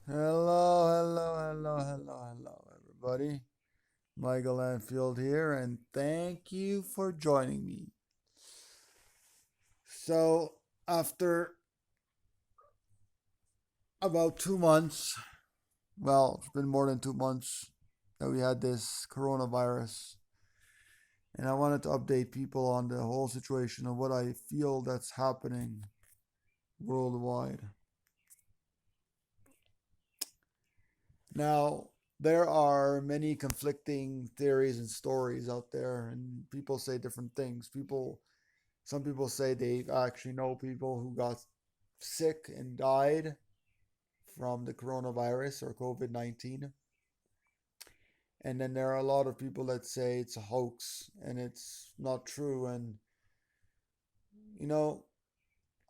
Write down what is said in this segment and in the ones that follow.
Hello, everybody. Michael Anfield here, and thank you for joining me. So, after about 2 months, well, it's been more than 2 months that we had this coronavirus, and I wanted to update people on the whole situation of what I feel that's happening worldwide. Now, there are many conflicting theories and stories out there, and people say different things. Some people say they actually know people who got sick and died from the coronavirus or COVID 19. And then there are a lot of people that say it's a hoax and it's not true. And, you know,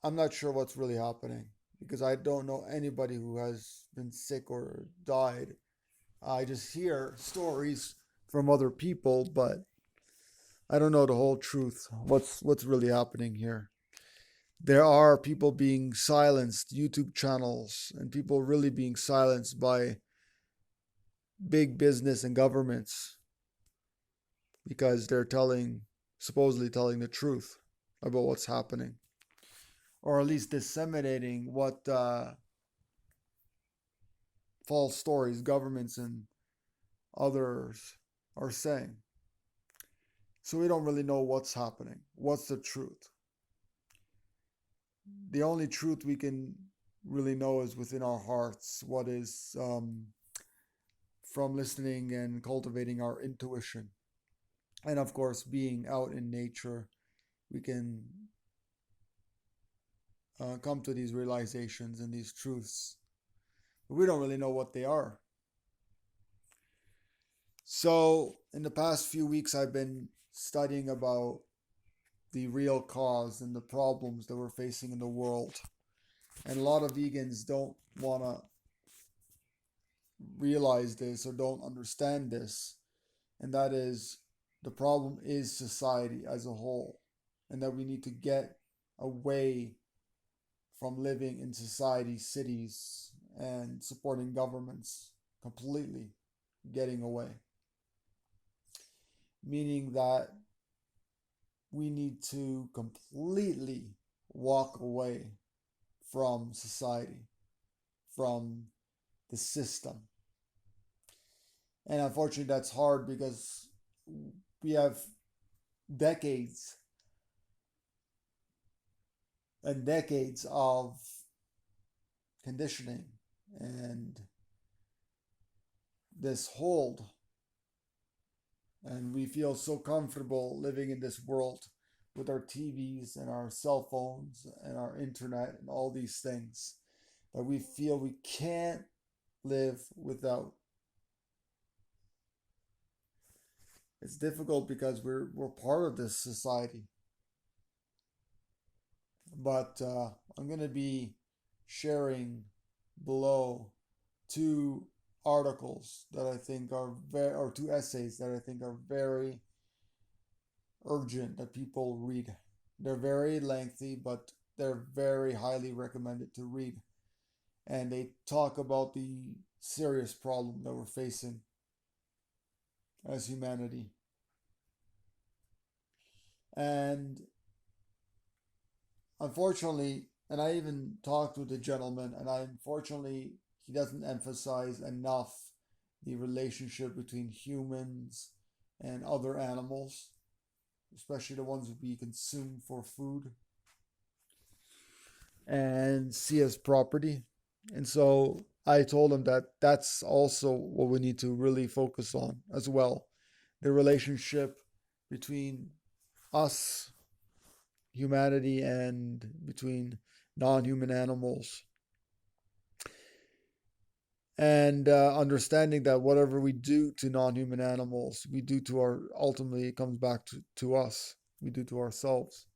I'm not sure what's really happening because I don't know anybody who has been sick or died. I just hear stories from other people, but I don't know the whole truth. What's really happening here? There are people being silenced, YouTube channels, and people really being silenced by big business and governments because they're supposedly telling the truth about what's happening, or at least disseminating what false stories governments and others are saying. So we don't really know what's happening. What's the truth? The only truth we can really know is within our hearts, what is from listening and cultivating our intuition. And of course, being out in nature, we can come to these realizations and these truths. But we don't really know what they are. So, in the past few weeks, I've been studying about the real cause and the problems that we're facing in the world. And a lot of vegans don't want to realize this or don't understand this. And that is the problem is society as a whole. And that we need to get away from living in society, cities, and supporting governments completely, getting away. Meaning that we need to completely walk away from society, from the system. And unfortunately, that's hard because we have decades and decades of conditioning and this hold. And we feel so comfortable living in this world with our TVs and our cell phones and our internet and all these things that we feel we can't live without. It's difficult because we're part of this society. But I'm going to be sharing below two articles that I think are or two essays that I think are very urgent that people read. They're very lengthy, but they're very highly recommended to read. And they talk about the serious problem that we're facing as humanity. And unfortunately, and I even talked with a gentleman, and unfortunately, he doesn't emphasize enough the relationship between humans and other animals, especially the ones that we consume for food and see as property. And so I told him that that's also what we need to really focus on as well, the relationship between us, humanity, and between non human animals. And understanding that whatever we do to non human animals, we do to our, ultimately, it comes back to us, we do to ourselves.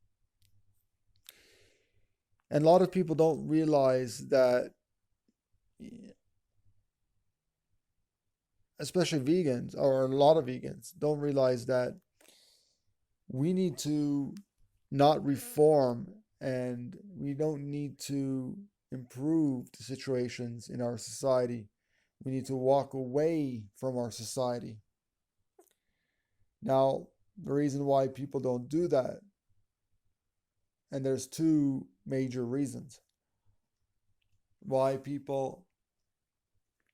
And a lot of people don't realize that, especially vegans, or a lot of vegans, don't realize that we need to not reform and we don't need to improve the situations in our society. We need to walk away from our society. Now, the reason why people don't do that, and there's two major reasons why people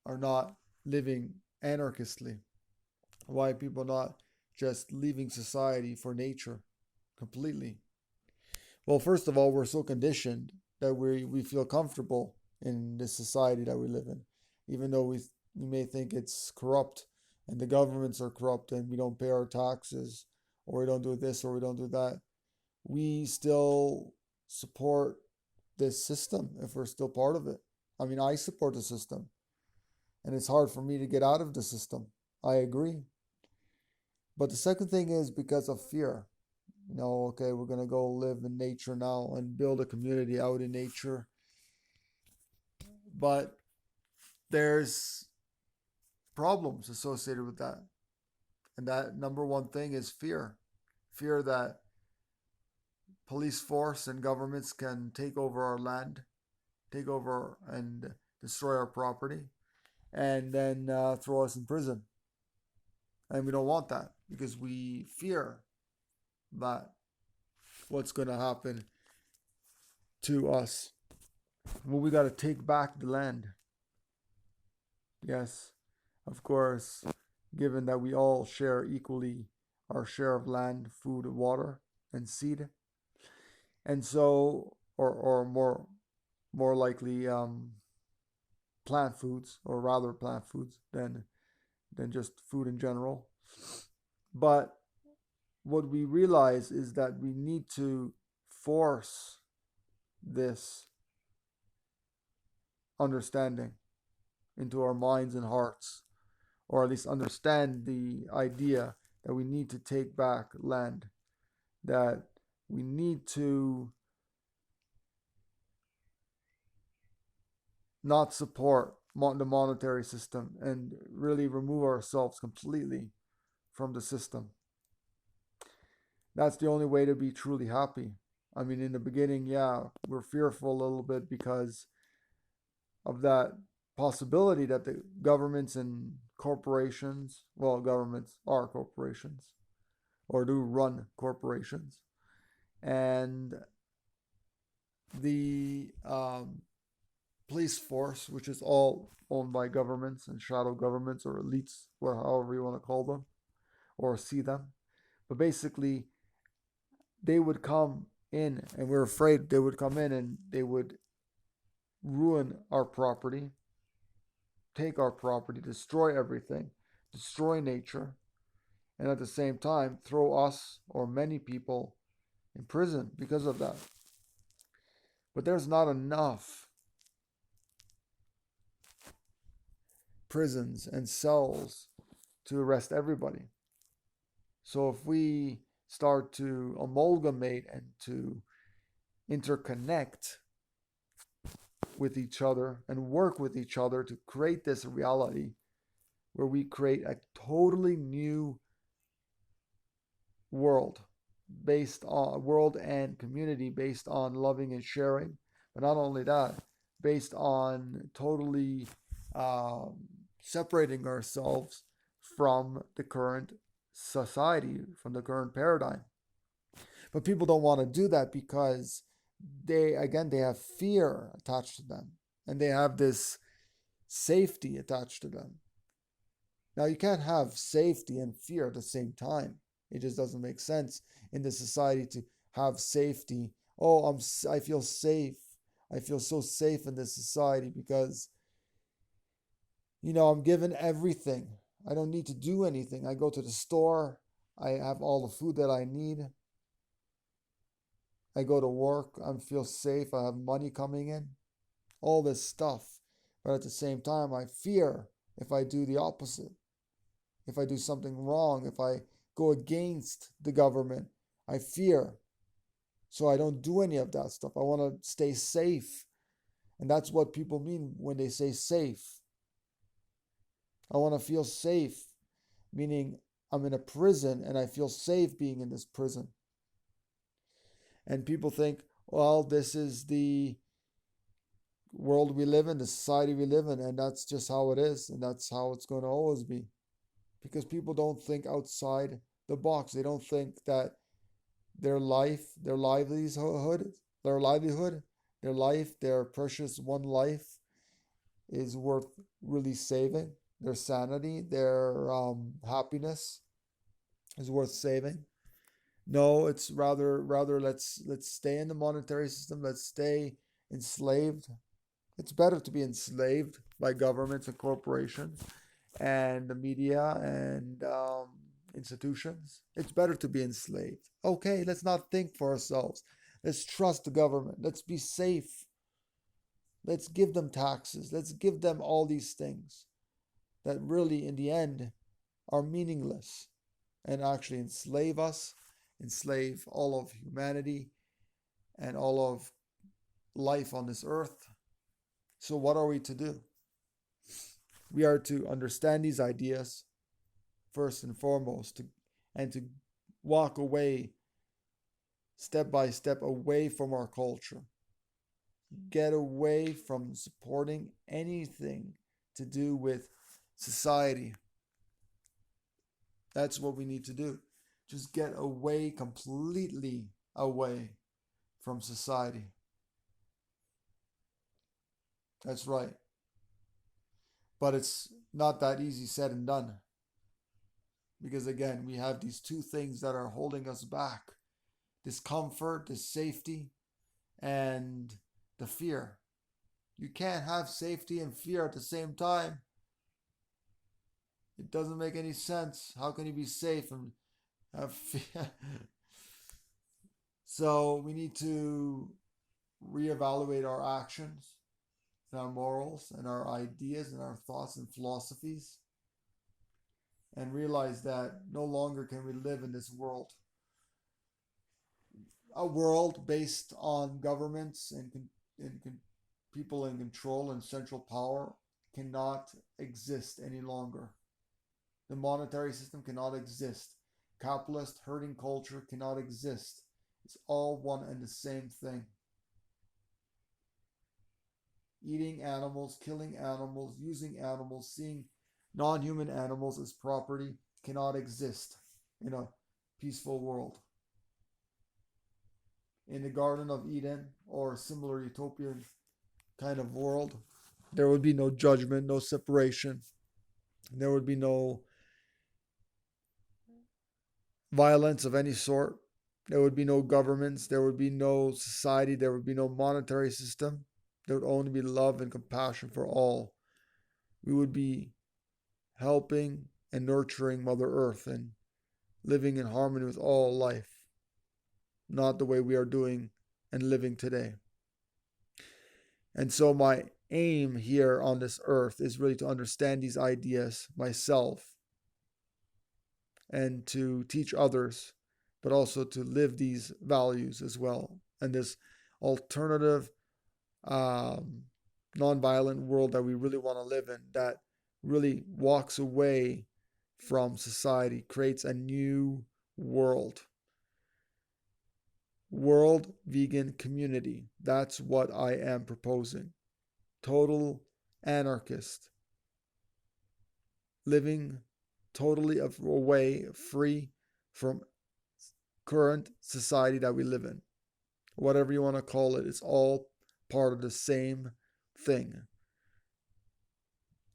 are not living anarchistly, why people are not just leaving society for nature completely. Well, first of all, we're so conditioned that we feel comfortable in this society that we live in, even though we may think it's corrupt and the governments are corrupt and we don't pay our taxes or we don't do this or we don't do that. We still support this system if we're still part of it. I mean, I support the system and it's hard for me to get out of the system. I agree. But the second thing is because of fear. Okay, we're going to go live in nature now and build a community out in nature. But there's problems associated with that. And that number one thing is fear. Fear that police force and governments can take over our land, take over and destroy our property, and then throw us in prison. And we don't want that because we fear that what's going to happen to us. Well, we got to take back the land. Yes, of course, given that we all share equally our share of land, food, water, and seed. And so, or more likely plant foods, or rather plant foods than just food in general. But what we realize is that we need to force this understanding into our minds and hearts, or at least understand the idea that we need to take back land, that we need to not support the monetary system and really remove ourselves completely from the system. That's the only way to be truly happy. I mean, in the beginning, yeah, we're fearful a little bit because of that possibility that the governments and corporations, well, governments are corporations or do run corporations, and the police force, which is all owned by governments and shadow governments or elites, however you want to call them or see them. But basically, they would come in, and we're afraid they would come in and they would ruin our property, take our property, destroy everything, destroy nature, and at the same time throw us or many people in prison because of that. But there's not enough prisons and cells to arrest everybody. So if we start to amalgamate and to interconnect with each other and work with each other to create this reality where we create a totally new world based on world and community based on loving and sharing, but not only that, based on totally separating ourselves from the current society, from the current paradigm. But people don't want to do that because they have fear attached to them and they have this safety attached to them. Now, you can't have safety and fear at the same time. It just doesn't make sense in the society to have safety. Oh, I feel safe. I feel so safe in this society because I'm given everything. I don't need to do anything. I go to the store. I have all the food that I need. I go to work. I feel safe. I have money coming in. All this stuff. But at the same time, I fear if I do the opposite. If I do something wrong, if I go against the government, I fear. So I don't do any of that stuff. I want to stay safe. And that's what people mean when they say safe. I want to feel safe, meaning I'm in a prison and I feel safe being in this prison. And people think, well, this is the world we live in, the society we live in, and that's just how it is, and that's how it's going to always be. Because people don't think outside the box. They don't think that their life, their life, their precious one life is worth really saving. Their sanity, their happiness is worth saving. No, it's rather let's stay in the monetary system. Let's stay enslaved. It's better to be enslaved by governments and corporations and the media and institutions. It's better to be enslaved. Okay, let's not think for ourselves. Let's trust the government. Let's be safe. Let's give them taxes. Let's give them all these things that really, in the end, are meaningless and actually enslave us, enslave all of humanity and all of life on this earth. So, what are we to do? We are to understand these ideas first and foremost, and to walk away step by step away from our culture. Get away from supporting anything to do with society. That's what we need to do. Just get away, completely away from society. That's right. But it's not that easy said and done. Because again, we have these two things that are holding us back: this comfort, this safety, and the fear. You can't have safety and fear at the same time. It doesn't make any sense. How can you be safe and have fear? So we need to reevaluate our actions, and our morals, and our ideas, and our thoughts and philosophies, and realize that no longer can we live in this world. A world based on governments and people in control and central power cannot exist any longer. The monetary system cannot exist. Capitalist herding culture cannot exist. It's all one and the same thing. Eating animals, killing animals, using animals, seeing non-human animals as property cannot exist in a peaceful world. In the Garden of Eden or a similar utopian kind of world, there would be no judgment, no separation. There would be no violence of any sort. There would be no governments. There would be no society. There would be no monetary system. There would only be love and compassion for all. We would be helping and nurturing Mother Earth and living in harmony with all life, not the way we are doing and living today. And so my aim here on this earth is really to understand these ideas myself and to teach others, but also to live these values as well. And this alternative, nonviolent world that we really want to live in, that really walks away from society, creates a new world. World vegan community. That's what I am proposing. Total anarchist. Living totally away, free from current society that we live in. Whatever you want to call it, it's all part of the same thing.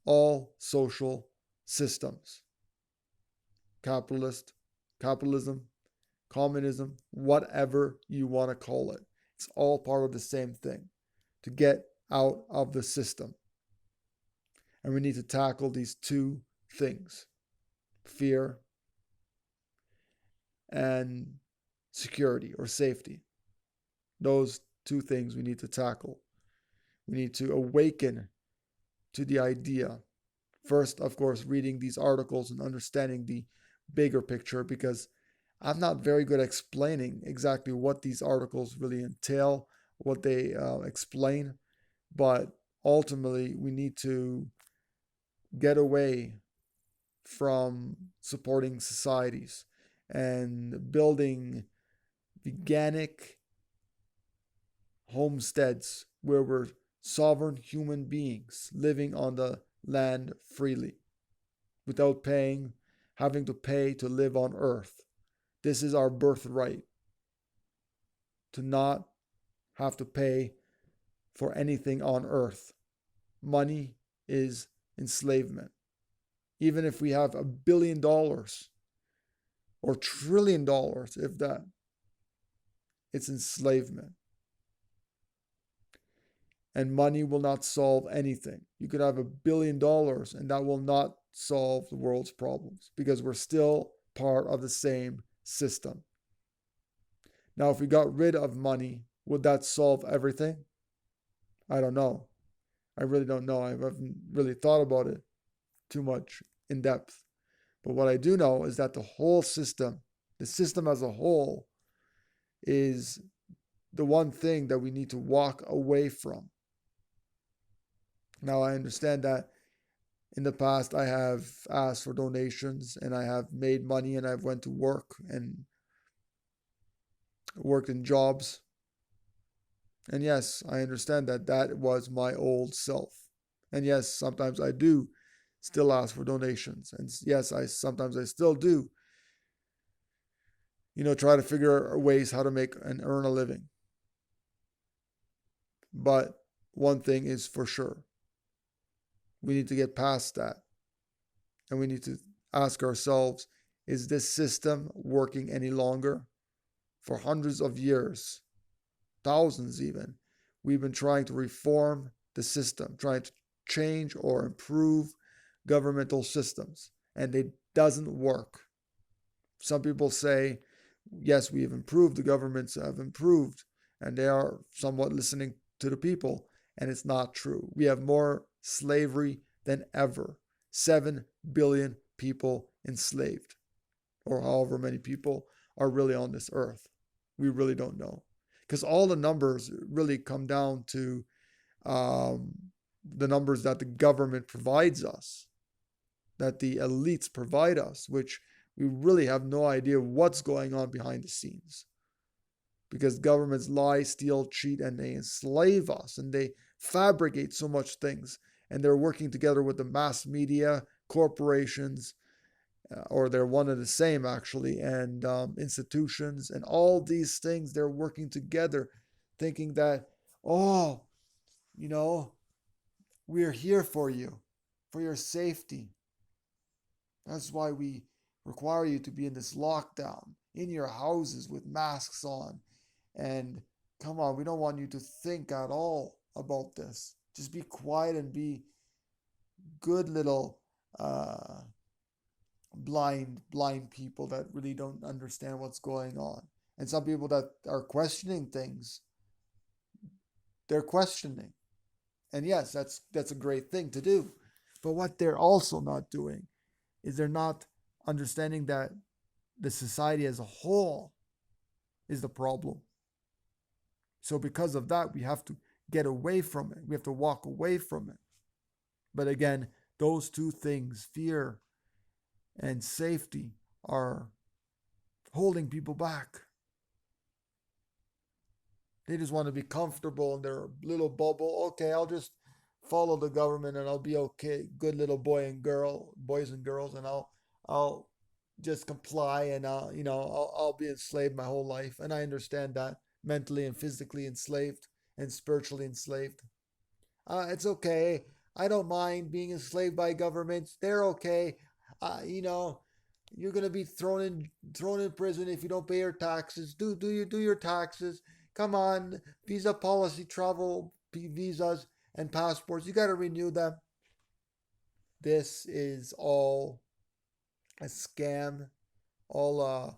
All social systems. Capitalism, communism, whatever you want to call it. It's all part of the same thing. To get out of the system. And we need to tackle these two things: fear and security or safety. Those two things we need to tackle. We need to awaken to the idea. First, of course, reading these articles and understanding the bigger picture, because I'm not very good at explaining exactly what these articles really entail, what they explain. But ultimately, we need to get away from supporting societies and building veganic homesteads where we're sovereign human beings living on the land freely without having to pay to live on earth. This is our birthright, to not have to pay for anything on earth. Money is enslavement. Even if we have $1 billion or $1 trillion, if that, it's enslavement. And money will not solve anything. You could have $1 billion and that will not solve the world's problems because we're still part of the same system. Now, if we got rid of money, would that solve everything? I don't know. I really don't know. I haven't really thought about it too much in depth. But what I do know is that the whole system, the system as a whole, is the one thing that we need to walk away from. Now, I understand that in the past I have asked for donations and I have made money and I've went to work and worked in jobs. And yes, I understand that that was my old self. And yes, sometimes I do still ask for donations. And yes, sometimes I still do, try to figure ways how to make and earn a living. But one thing is for sure. We need to get past that. And we need to ask ourselves, is this system working any longer? For hundreds of years, thousands even, we've been trying to reform the system, trying to change or improve governmental systems, and it doesn't work. Some people say, yes, we have improved, the governments have improved, and they are somewhat listening to the people, and it's not true. We have more slavery than ever. 7 billion people enslaved, or however many people are really on this earth. We really don't know. Because all the numbers really come down to the numbers that the government provides us, that the elites provide us, which we really have no idea what's going on behind the scenes. Because governments lie, steal, cheat, and they enslave us, and they fabricate so much things. And they're working together with the mass media, corporations, or they're one and the same actually, and institutions, and all these things, they're working together, thinking that, oh, we're here for you, for your safety. That's why we require you to be in this lockdown, in your houses with masks on. And come on, we don't want you to think at all about this. Just be quiet and be good little blind people that really don't understand what's going on. And some people that are questioning things, they're questioning. And yes, that's a great thing to do. But what they're also not doing is they're not understanding that the society as a whole is the problem. So because of that, we have to get away from it. We have to walk away from it. But again, those two things, fear and safety, are holding people back. They just want to be comfortable in their little bubble. Okay, I'll just follow the government and I'll be okay. Good little boys and girls, and I'll just comply and I'll be enslaved my whole life. And I understand that, mentally and physically enslaved and spiritually enslaved. It's okay. I don't mind being enslaved by governments. They're okay. You're gonna be thrown in prison if you don't pay your taxes. Do your taxes. Come on, visa policy, travel visas and passports. You gotta renew them. This is all a scam, all a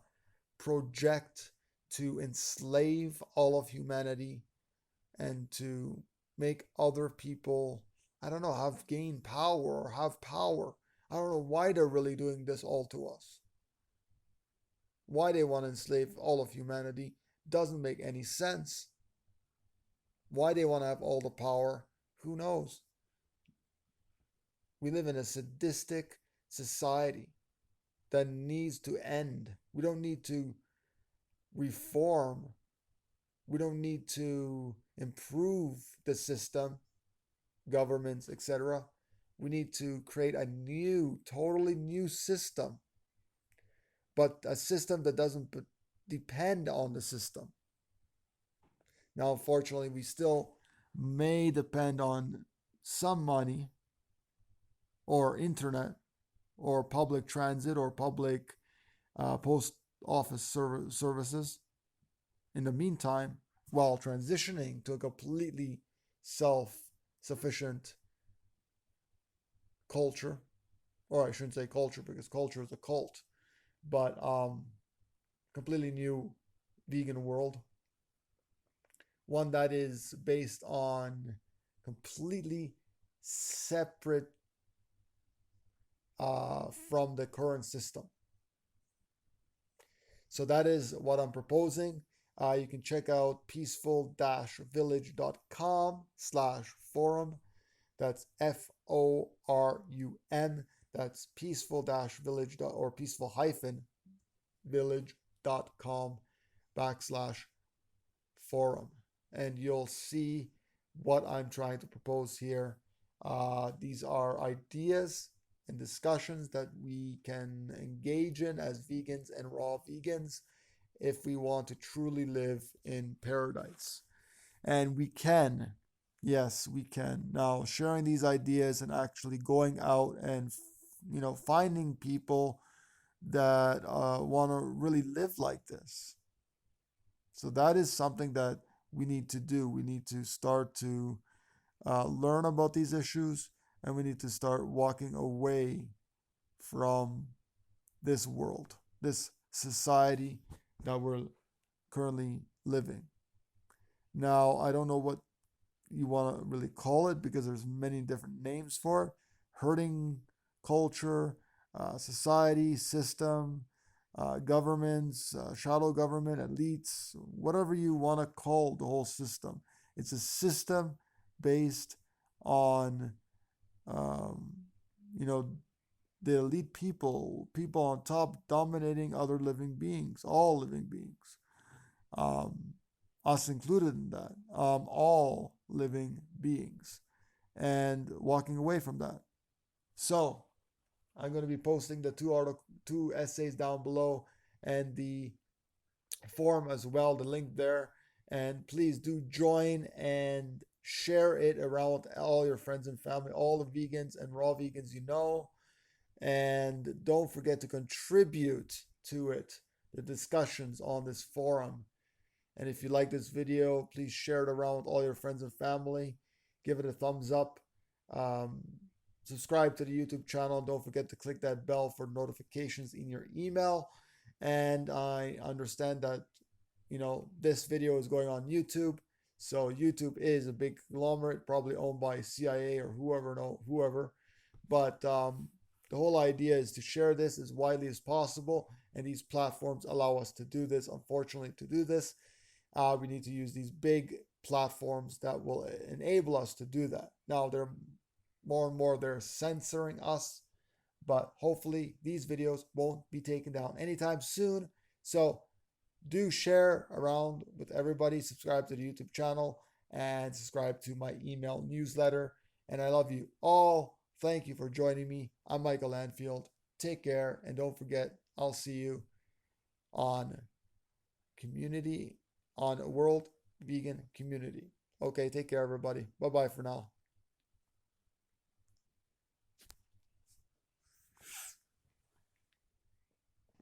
project to enslave all of humanity and to make other people, I don't know, have gained power or have power. I don't know why they're really doing this all to us. Why they want to enslave all of humanity doesn't make any sense. Why they want to have all the power, who knows? We live in a sadistic society that needs to end. We don't need to reform. We don't need to improve the system. governments, etc. We need to create a new, totally new system, but a system that doesn't depend on the system. Now, unfortunately, we still may depend on some money or internet or public transit or public post office services in the meantime, while transitioning to a completely self sufficient culture. Or I shouldn't say culture because culture is a cult, but completely new vegan world. One that is based on completely separate from the current system. So that is what I'm proposing. You can check out peaceful-village.com/forum. That's FORUM. That's peaceful-village or peaceful-village.com/forum. And you'll see what I'm trying to propose here. These are ideas and discussions that we can engage in as vegans and raw vegans if we want to truly live in paradise. And we can. Yes, we can. Now, sharing these ideas and actually going out and finding people that want to really live like this. So that is something that we need to do. We need to start to learn about these issues, and we need to start walking away from this world, this society that we're currently living. Now, I don't know what you want to really call it because there's many different names for it. Herding culture, society, system, governments, shadow government, elites, whatever you want to call the whole system. It's a system based on, um, you know, the elite people on top dominating other living beings, all living beings, um, us included in that, all living beings, and walking away from that. So I'm going to be posting the two essays down below and the forum as well, the link there. And please do join and share it around with all your friends and family, all the vegans and raw vegans you know. And don't forget to contribute to it, the discussions on this forum. And if you like this video, please share it around with all your friends and family. Give it a thumbs up. Um, Subscribe to the YouTube channel. Don't forget to click that bell for notifications in your email. And I understand that, this video is going on YouTube. So YouTube is a big conglomerate, probably owned by CIA or whoever. But the whole idea is to share this as widely as possible. And these platforms allow us to do this. Unfortunately, to do this, we need to use these big platforms that will enable us to do that. Now, they're more and more they're censoring us, but hopefully these videos won't be taken down anytime soon. So do share around with everybody, subscribe to the YouTube channel, and subscribe to my email newsletter. And I love you all. Thank you for joining me. I'm Michael Landfield. Take care, and don't forget, I'll see you on World Vegan Community. Okay, take care, everybody. Bye-bye for now.